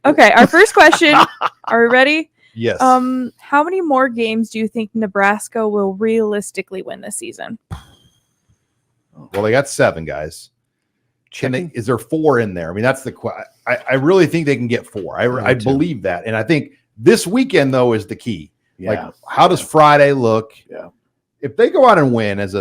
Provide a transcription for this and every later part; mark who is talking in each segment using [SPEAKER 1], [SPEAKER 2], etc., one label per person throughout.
[SPEAKER 1] Okay, our first question. Are we ready?
[SPEAKER 2] Yes.
[SPEAKER 1] How many more games do you think Nebraska will realistically win this season?
[SPEAKER 2] Well, they got 7 guys. Is there 4 in there? I mean, that's the question. I really think they can get 4. I believe that. And I think this weekend, though, is the key.
[SPEAKER 3] Yeah.
[SPEAKER 2] Like, how does Friday look?
[SPEAKER 3] Yeah.
[SPEAKER 2] If they go out and win it's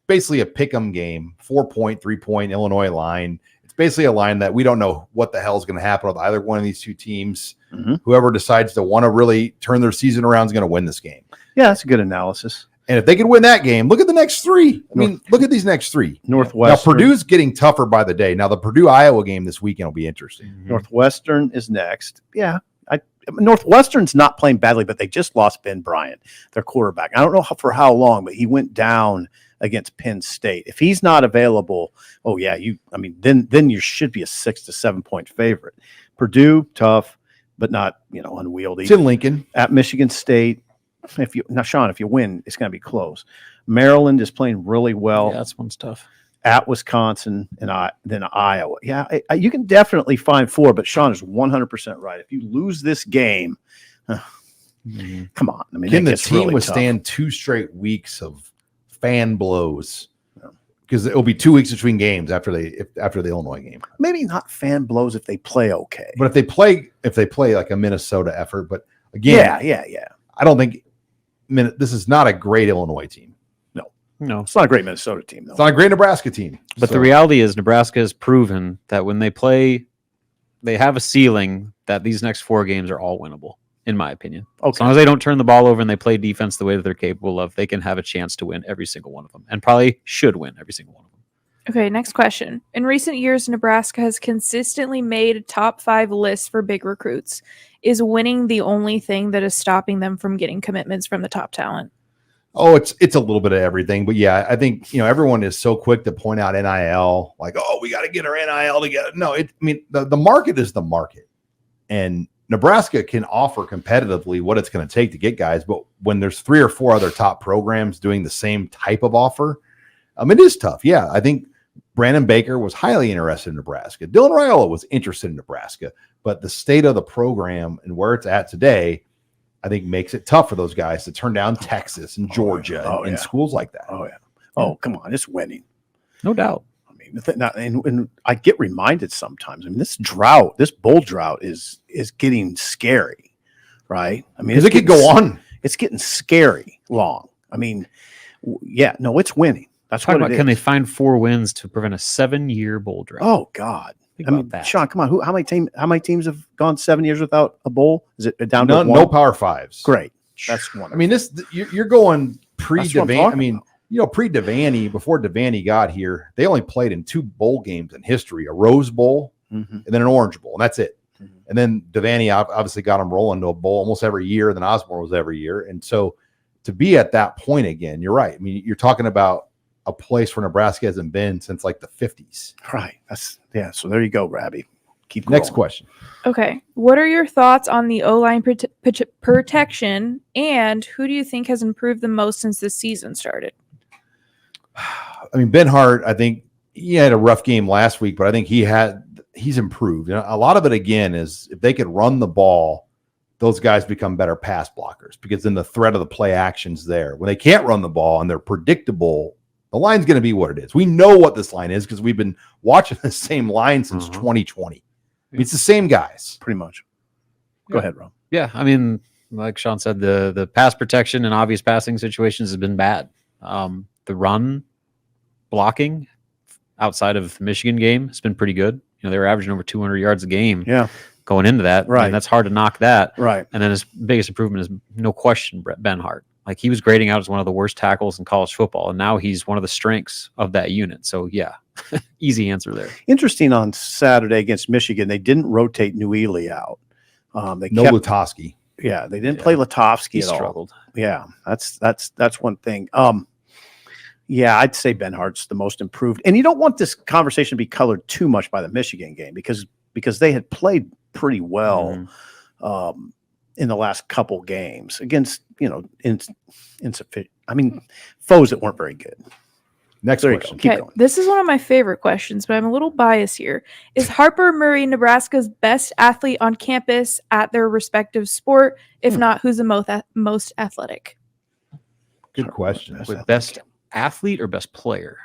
[SPEAKER 2] basically a pick'em game, 4-point, 3-point Illinois line. It's basically a line that we don't know what the hell is going to happen with either one of these two teams.
[SPEAKER 3] Mm-hmm.
[SPEAKER 2] Whoever decides to want to really turn their season around is going to win this game.
[SPEAKER 3] Yeah, that's a good analysis.
[SPEAKER 2] And if they can win that game, look at the next 3. I mean, look at these next 3.
[SPEAKER 3] Northwestern.
[SPEAKER 2] Now, Purdue's getting tougher by the day. Now, the Purdue-Iowa game this weekend will be interesting.
[SPEAKER 3] Mm-hmm. Northwestern is next. Yeah. Northwestern's not playing badly, but they just lost Ben Bryant, their quarterback. I don't know for how long, but he went down against Penn State. If he's not available, then you should be a 6 to 7 point favorite. Purdue, tough, but not, unwieldy.
[SPEAKER 2] It's in Lincoln. At
[SPEAKER 3] Michigan State. Sean, if you win, it's going to be close. Maryland is playing really well.
[SPEAKER 4] Yeah, that's one's tough.
[SPEAKER 3] At Wisconsin and then Iowa. Yeah, you can definitely find 4, but Sean is 100% right. If you lose this game, come on. I mean,
[SPEAKER 2] can the team
[SPEAKER 3] really
[SPEAKER 2] withstand
[SPEAKER 3] tough.
[SPEAKER 2] 2 straight weeks of fan blows? Because it'll be 2 weeks between games after the Illinois game.
[SPEAKER 3] Maybe not fan blows if they play okay.
[SPEAKER 2] But if they play like a Minnesota effort, but again,
[SPEAKER 3] yeah.
[SPEAKER 2] I don't think this is not a great Illinois team.
[SPEAKER 4] No,
[SPEAKER 3] it's not a great Minnesota team, though.
[SPEAKER 2] It's not a great Nebraska team.
[SPEAKER 4] But the reality is Nebraska has proven that when they play, they have a ceiling that these next 4 games are all winnable, in my opinion.
[SPEAKER 3] Okay.
[SPEAKER 4] As long as they don't turn the ball over and they play defense the way that they're capable of, they can have a chance to win every single one of them, and probably should win every single one of them.
[SPEAKER 1] Okay, next question. In recent years, Nebraska has consistently made top 5 lists for big recruits. Is winning the only thing that is stopping them from getting commitments from the top talent?
[SPEAKER 2] Oh, it's a little bit of everything, but yeah, I think everyone is so quick to point out NIL, like, oh, we got to get our NIL together. No, the market is the market, and Nebraska can offer competitively what it's going to take to get guys. But when there's 3 or 4 other top programs doing the same type of offer, it is tough. Yeah, I think Brandon Baker was highly interested in Nebraska. Dylan Raiola was interested in Nebraska, but the state of the program and where it's at today, I think makes it tough for those guys to turn down Texas and Georgia and schools like that.
[SPEAKER 3] Oh, yeah. Oh, come on. It's winning.
[SPEAKER 4] No doubt.
[SPEAKER 3] I mean, and I get reminded sometimes. I mean, this bowl drought is getting scary, right? I mean,
[SPEAKER 2] it could go on.
[SPEAKER 3] It's getting scary long. I mean, it's winning. That's what it is.
[SPEAKER 4] Can they find 4 wins to prevent a 7-year bowl drought?
[SPEAKER 3] Oh, God.
[SPEAKER 4] Think about that.
[SPEAKER 3] Sean, come on. How many teams have gone 7 years without a bowl? Is it down to 1?
[SPEAKER 2] No Power 5s.
[SPEAKER 3] Great. That's one.
[SPEAKER 2] I mean, you're going pre-Devaney. I mean,
[SPEAKER 3] about.
[SPEAKER 2] Pre-Devaney, before Devaney got here, they only played in 2 bowl games in history: a Rose Bowl and then an Orange Bowl, and that's it. Mm-hmm. And then Devaney obviously got them rolling to a bowl almost every year. Then Osborne was every year, and so to be at that point again, you're right. I mean, you're talking about a place where Nebraska hasn't been since like the 50s.
[SPEAKER 3] Right. So there you go, Rabbi. Keep
[SPEAKER 2] Next
[SPEAKER 3] going.
[SPEAKER 2] question.
[SPEAKER 1] Okay. What are your thoughts on the O-line protection, and who do you think has improved the most since this season started?
[SPEAKER 2] I mean, Ben Hart, I think he had a rough game last week, but I think he's improved. A lot of it, again, is if they could run the ball, those guys become better pass blockers because then the threat of the play action's there. When they can't run the ball and they're predictable, the line's going to be what it is. We know what this line is because we've been watching the same line since 2020. It's the same guys.
[SPEAKER 3] Pretty much. Go ahead, Rob.
[SPEAKER 4] Yeah, I mean, like Sean said, the pass protection and obvious passing situations has been bad. The run blocking outside of the Michigan game has been pretty good. They were averaging over 200 yards a game going into that.
[SPEAKER 3] Right.
[SPEAKER 4] And that's hard to knock that.
[SPEAKER 3] Right.
[SPEAKER 4] And then his biggest improvement is, no question, Ben Hart. Like, he was grading out as one of the worst tackles in college football, and now he's one of the strengths of that unit. So, yeah, easy answer there.
[SPEAKER 3] Interesting, on Saturday against Michigan, they didn't rotate Newely out.
[SPEAKER 2] Lutovsky.
[SPEAKER 3] Yeah, they didn't play Lutovsky at all.
[SPEAKER 4] He struggled.
[SPEAKER 3] Yeah, that's one thing. I'd say Ben Hart's the most improved. And you don't want this conversation to be colored too much by the Michigan game because they had played pretty well in the last couple games against, insufficient. I mean, foes that weren't very good.
[SPEAKER 2] Next
[SPEAKER 3] There you
[SPEAKER 2] question.
[SPEAKER 3] go. Keep
[SPEAKER 1] Okay,
[SPEAKER 3] going.
[SPEAKER 1] this is one of my favorite questions, but I'm a little biased here. Is Harper Murray Nebraska's best athlete on campus at their respective sport? If not, who's the most athletic?
[SPEAKER 2] Good question.
[SPEAKER 4] With best athlete or best player?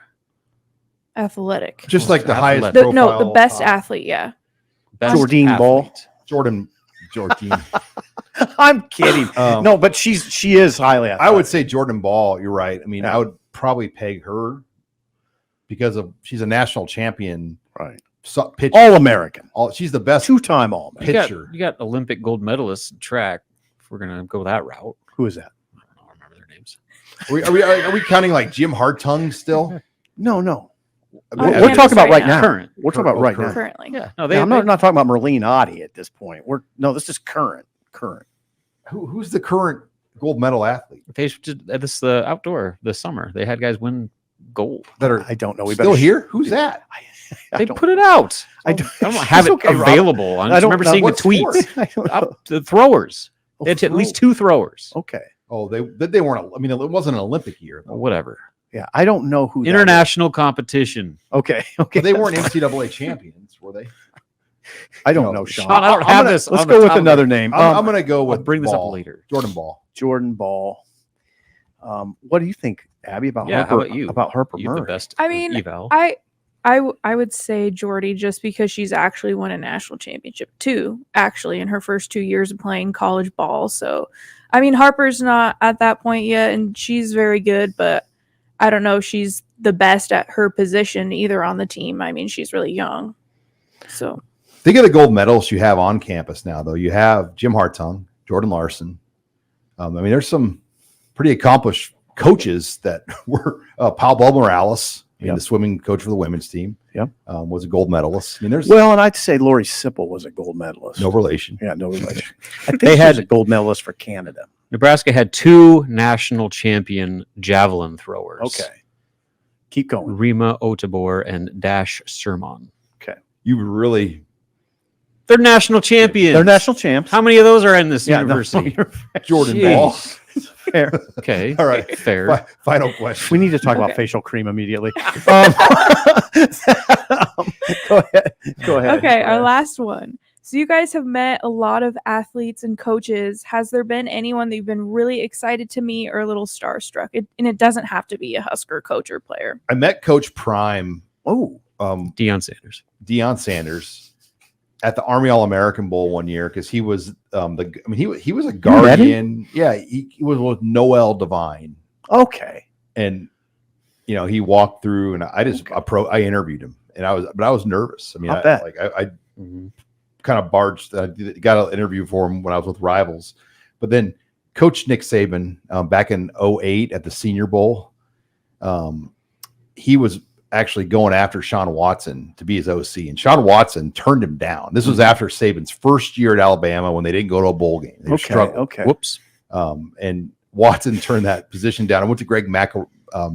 [SPEAKER 1] Athletic.
[SPEAKER 2] Just like the highest
[SPEAKER 4] Athletic.
[SPEAKER 2] profile.
[SPEAKER 1] The best
[SPEAKER 2] top.
[SPEAKER 1] athlete, yeah.
[SPEAKER 4] Best
[SPEAKER 3] Jordine Ball.
[SPEAKER 4] athlete.
[SPEAKER 2] Jordan.
[SPEAKER 3] I'm kidding. No, but she is highly athletic.
[SPEAKER 2] I would say Jordan Ball. You're right. I mean,
[SPEAKER 3] Yeah.
[SPEAKER 2] I would probably peg her because she's a national champion.
[SPEAKER 3] right.
[SPEAKER 2] Pitcher.
[SPEAKER 3] All-American.
[SPEAKER 2] She's the best
[SPEAKER 3] Two-time All-American.
[SPEAKER 2] pitcher.
[SPEAKER 4] You got Olympic gold medalists in track. If we're gonna go that route,
[SPEAKER 3] Who is that?
[SPEAKER 4] I don't remember their names.
[SPEAKER 2] Are we counting like Jim
[SPEAKER 3] No.
[SPEAKER 2] Hartung still?
[SPEAKER 3] We're
[SPEAKER 1] campus
[SPEAKER 3] talking about right
[SPEAKER 1] right
[SPEAKER 3] now.
[SPEAKER 4] Current.
[SPEAKER 3] We're talking about right now.
[SPEAKER 1] Currently.
[SPEAKER 4] Yeah. No,
[SPEAKER 3] I'm not talking about Merlene Oddie at this point. This is current.
[SPEAKER 2] Who's the current gold medal athlete
[SPEAKER 4] They did this the outdoor this summer. They had guys win gold.
[SPEAKER 2] that are
[SPEAKER 3] I don't know. We
[SPEAKER 2] still
[SPEAKER 3] better
[SPEAKER 2] here? Who's that?
[SPEAKER 4] They put it out.
[SPEAKER 3] I don't,
[SPEAKER 4] I don't have it
[SPEAKER 3] okay, Rob.
[SPEAKER 4] available. I just remember
[SPEAKER 3] know
[SPEAKER 4] seeing the
[SPEAKER 2] what
[SPEAKER 4] tweets.
[SPEAKER 2] sport.
[SPEAKER 3] I don't know.
[SPEAKER 4] The throwers. They had at least 2 throwers.
[SPEAKER 3] Okay.
[SPEAKER 2] Oh, they weren't. I mean, it wasn't an Olympic year.
[SPEAKER 4] Well, whatever.
[SPEAKER 3] Yeah, I don't know who that
[SPEAKER 4] International competition.
[SPEAKER 3] is. Okay. Okay.
[SPEAKER 2] But they
[SPEAKER 3] that's
[SPEAKER 2] weren't
[SPEAKER 3] fine.
[SPEAKER 2] NCAA champions, were they?
[SPEAKER 3] I don't
[SPEAKER 2] No,
[SPEAKER 3] know, Sean.
[SPEAKER 4] Sean, I don't
[SPEAKER 3] I'm
[SPEAKER 4] have
[SPEAKER 3] gonna-
[SPEAKER 4] this
[SPEAKER 3] Let's
[SPEAKER 4] on the
[SPEAKER 3] go with
[SPEAKER 4] top of
[SPEAKER 3] another
[SPEAKER 4] it.
[SPEAKER 3] name.
[SPEAKER 2] I'm going to go
[SPEAKER 4] I'll
[SPEAKER 2] with
[SPEAKER 4] bring this up
[SPEAKER 2] Ball.
[SPEAKER 4] later.
[SPEAKER 2] Jordan Ball.
[SPEAKER 3] Jordan Ball. What do you think, Abby, about
[SPEAKER 4] Yeah,
[SPEAKER 3] Harper?
[SPEAKER 4] how about you?
[SPEAKER 3] About Harper
[SPEAKER 4] You have
[SPEAKER 3] Murray?
[SPEAKER 4] the best
[SPEAKER 1] I mean,
[SPEAKER 4] eval.
[SPEAKER 1] I would say Jordy just because she's actually won a national championship too, actually, in her first 2 years of playing college ball. So, I mean, Harper's not at that point yet, and she's very good, but I don't know if she's the best at her position either on the team. I mean, she's really young. So,
[SPEAKER 2] Think of the gold medals you have on campus now, though. You have Jim Hartung, Jordan Larson. I mean, there's some pretty accomplished coaches that were Pablo Morales. I mean,
[SPEAKER 3] Yep.
[SPEAKER 2] the swimming coach for the women's team.
[SPEAKER 3] Yep.
[SPEAKER 2] Was a gold medalist. I mean, there's
[SPEAKER 3] Well, and I'd say Lori Sipple was a gold medalist.
[SPEAKER 2] no relation.
[SPEAKER 3] Yeah, no relation. I think
[SPEAKER 4] They
[SPEAKER 3] she
[SPEAKER 4] had-
[SPEAKER 3] was a gold medalist for Canada.
[SPEAKER 4] Nebraska had 2 national champion javelin throwers.
[SPEAKER 3] Okay. Keep going.
[SPEAKER 4] Rima Otabor and Dash Sermon.
[SPEAKER 2] You really
[SPEAKER 4] They're national champions.
[SPEAKER 3] They're national champs.
[SPEAKER 4] How many of those are in this
[SPEAKER 3] Yeah, no,
[SPEAKER 4] university?
[SPEAKER 3] you're
[SPEAKER 2] Jordan
[SPEAKER 4] Jeez.
[SPEAKER 2] Ball.
[SPEAKER 3] fair.
[SPEAKER 4] Okay.
[SPEAKER 2] All right.
[SPEAKER 4] Fair.
[SPEAKER 2] Final question.
[SPEAKER 3] We need to talk about
[SPEAKER 1] Okay.
[SPEAKER 3] facial cream immediately. Go ahead. Go ahead.
[SPEAKER 1] okay, our last one. So, you guys have met a lot of athletes and coaches. Has there been anyone that you've been really excited to meet or a little starstruck? And it doesn't have to be a Husker coach or player.
[SPEAKER 2] I met Coach Prime,
[SPEAKER 3] Oh,
[SPEAKER 4] Deion Sanders.
[SPEAKER 2] Deion Sanders, at the Army All-American Bowl one year because he was he was a guardian. Yeah, he was with Noel Devine,
[SPEAKER 3] okay.
[SPEAKER 2] and he walked through, and I just I interviewed him, and I was nervous. I mean,
[SPEAKER 3] I'll bet.
[SPEAKER 2] I
[SPEAKER 4] Mm-hmm.
[SPEAKER 2] kind of barged. I got an interview for him when I was with Rivals, but then Coach Nick Saban back in 2008 at the Senior Bowl, he was actually going after Sean Watson to be his OC, and Sean Watson turned him down. This was after Saban's first year at Alabama when they didn't go to a bowl game. They
[SPEAKER 3] Okay.
[SPEAKER 2] struggled.
[SPEAKER 3] Okay.
[SPEAKER 4] Whoops.
[SPEAKER 2] And Watson turned that position down. I went to Greg McElway or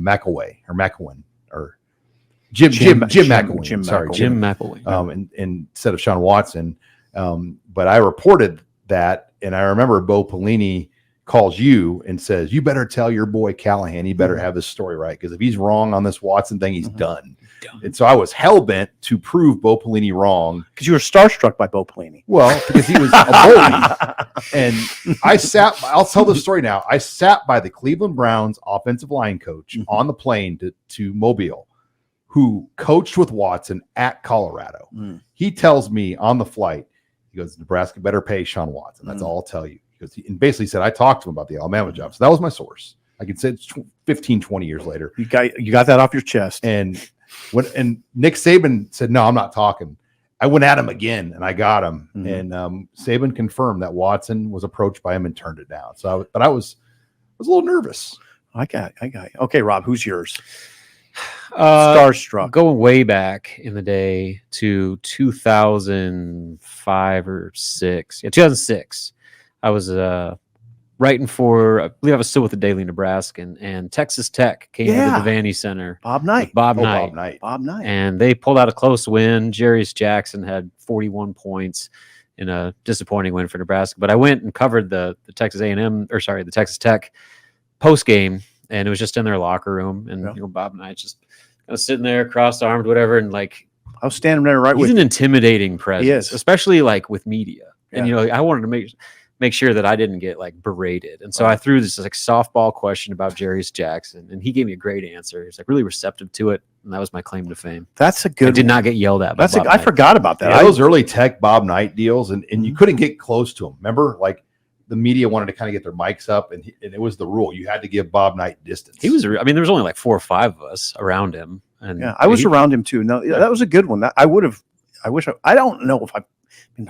[SPEAKER 2] McElwain or Jim McElwain. Sorry,
[SPEAKER 4] Jim McElwain.
[SPEAKER 2] instead of Sean Watson. But I reported that, and I remember Bo Pelini calls you and says, "You better tell your boy Callahan, he better have this story right, because if he's wrong on this Watson thing, he's done." And so I was hell bent to prove Bo Pelini wrong.
[SPEAKER 3] Because you were starstruck by Bo Pelini.
[SPEAKER 2] Well, because he was a bully. And I'll tell the story now. I sat by the Cleveland Browns offensive line coach on the plane to Mobile, who coached with Watson at Colorado. He tells me on the flight, he goes, "Nebraska better pay Sean Watson. That's all I'll tell you." Because he basically said, I talked to him about the Alabama job. So that was my source. I could say it's 15, 20 years later.
[SPEAKER 3] You got that off your chest.
[SPEAKER 2] And Nick Saban said, "No, I'm not talking." I went at him again, and I got him. And Saban confirmed that Watson was approached by him and turned it down. So, I was a little nervous.
[SPEAKER 3] I got you. Okay, Rob, who's yours?
[SPEAKER 4] Starstruck. Going way back in the day to 2005 or 6. Yeah, 2006. I was writing for, I believe I was still with the Daily Nebraskan, and Texas Tech came to the Devaney Center.
[SPEAKER 3] Bob Knight.
[SPEAKER 4] with Bob Knight.
[SPEAKER 3] Bob Knight.
[SPEAKER 4] And they pulled out a close win. Jarius Jackson had 41 points in a disappointing win for Nebraska. But I went and covered the Texas A&M, or sorry, the Texas Tech post game, and it was just in their locker room, and
[SPEAKER 3] Yeah.
[SPEAKER 4] Bob Knight just kind of sitting there, cross-armed, whatever, and like
[SPEAKER 3] I was standing there right
[SPEAKER 4] he's
[SPEAKER 3] with
[SPEAKER 4] an
[SPEAKER 3] you.
[SPEAKER 4] intimidating presence,
[SPEAKER 3] is.
[SPEAKER 4] especially like with media. And
[SPEAKER 3] Yeah.
[SPEAKER 4] I wanted to make sure that I didn't get like berated, and so
[SPEAKER 3] Right.
[SPEAKER 4] I threw this like softball question about Jarius Jackson, and he gave me a great answer. He's like really receptive to it, and that was my claim to fame.
[SPEAKER 3] That's a
[SPEAKER 4] I
[SPEAKER 3] good
[SPEAKER 4] did
[SPEAKER 3] one.
[SPEAKER 4] not get yelled at. By
[SPEAKER 3] That's
[SPEAKER 4] Bob
[SPEAKER 3] I
[SPEAKER 4] Knight.
[SPEAKER 3] forgot about that.
[SPEAKER 2] Yeah, those early Tech Bob Knight deals, and you
[SPEAKER 3] Mhm.
[SPEAKER 2] couldn't get close to him. Remember, like the media wanted to kind of get their mics up, and it was the rule. You had to give Bob Knight distance.
[SPEAKER 4] He was. I mean, there was only like 4 or 5 of us around him, and
[SPEAKER 3] Yeah, I was around him too. No, that was a good one. I wish I don't know if I've been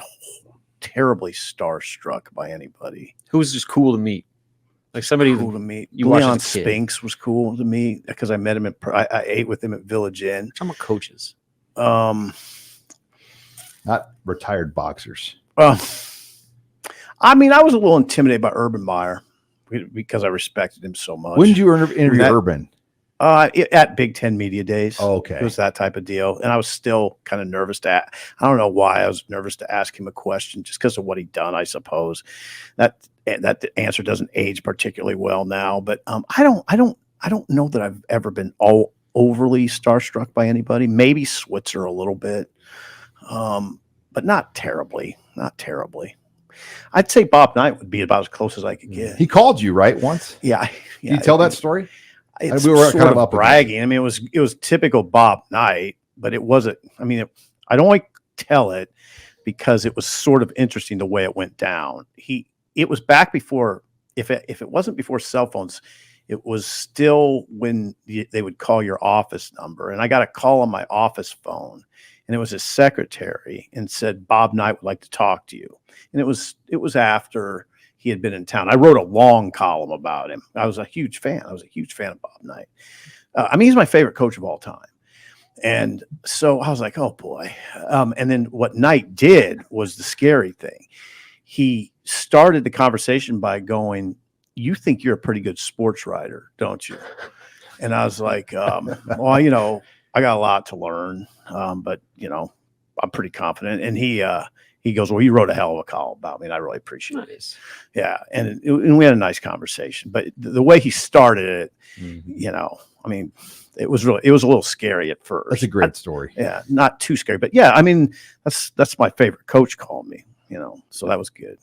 [SPEAKER 3] terribly starstruck by anybody.
[SPEAKER 4] Who was just cool to meet, like somebody
[SPEAKER 3] Cool to meet.
[SPEAKER 4] you watch
[SPEAKER 3] Leon
[SPEAKER 4] as a kid.
[SPEAKER 3] Spinks was cool to me because I met him I ate with him at Village Inn.
[SPEAKER 4] Some of coaches.
[SPEAKER 3] Um,
[SPEAKER 2] not retired boxers.
[SPEAKER 3] I mean, I was a little intimidated by Urban Meyer because I respected him so much.
[SPEAKER 2] When did you interview
[SPEAKER 3] That-
[SPEAKER 2] Urban?
[SPEAKER 3] At Big Ten Media Days.
[SPEAKER 2] Oh, okay.
[SPEAKER 3] It was that type of deal. And I was still kind of nervous I don't know why I was nervous to ask him a question just because of what he'd done, I suppose. That answer doesn't age particularly well now, but I don't know that I've ever been overly starstruck by anybody. Maybe Switzer a little bit. But not terribly. I'd say Bob Knight would be about as close as I could get.
[SPEAKER 2] He called you, right, once?
[SPEAKER 3] Yeah.
[SPEAKER 2] Can you tell that story?
[SPEAKER 3] It's
[SPEAKER 2] We were
[SPEAKER 3] sort
[SPEAKER 2] kind of
[SPEAKER 3] of
[SPEAKER 2] up against
[SPEAKER 3] bragging. I mean, it was typical Bob Knight, but it wasn't. I mean, I don't like to tell it because it was sort of interesting the way it went down. It was back before, if it wasn't before cell phones, it was still when they would call your office number, and I got a call on my office phone, and it was his secretary, and said Bob Knight would like to talk to you, and it was after he had been in town. I wrote a long column about him. I was a huge fan. of Bob Knight. I mean, he's my favorite coach of all time. And so I was like, oh boy. And then what Knight did was the scary thing. He started the conversation by going, "You think you're a pretty good sports writer, don't you?" And I was like, well, I got a lot to learn, but I'm pretty confident. And he goes, "Well, you wrote a hell of a column about me, and I really appreciate it."
[SPEAKER 4] Nice.
[SPEAKER 3] Yeah, and we had a nice conversation. But the way he started it, I mean, it was a little scary at first.
[SPEAKER 2] That's a great story.
[SPEAKER 3] Yeah, not too scary, but yeah, I mean, that's my favorite coach calling me. So that was good.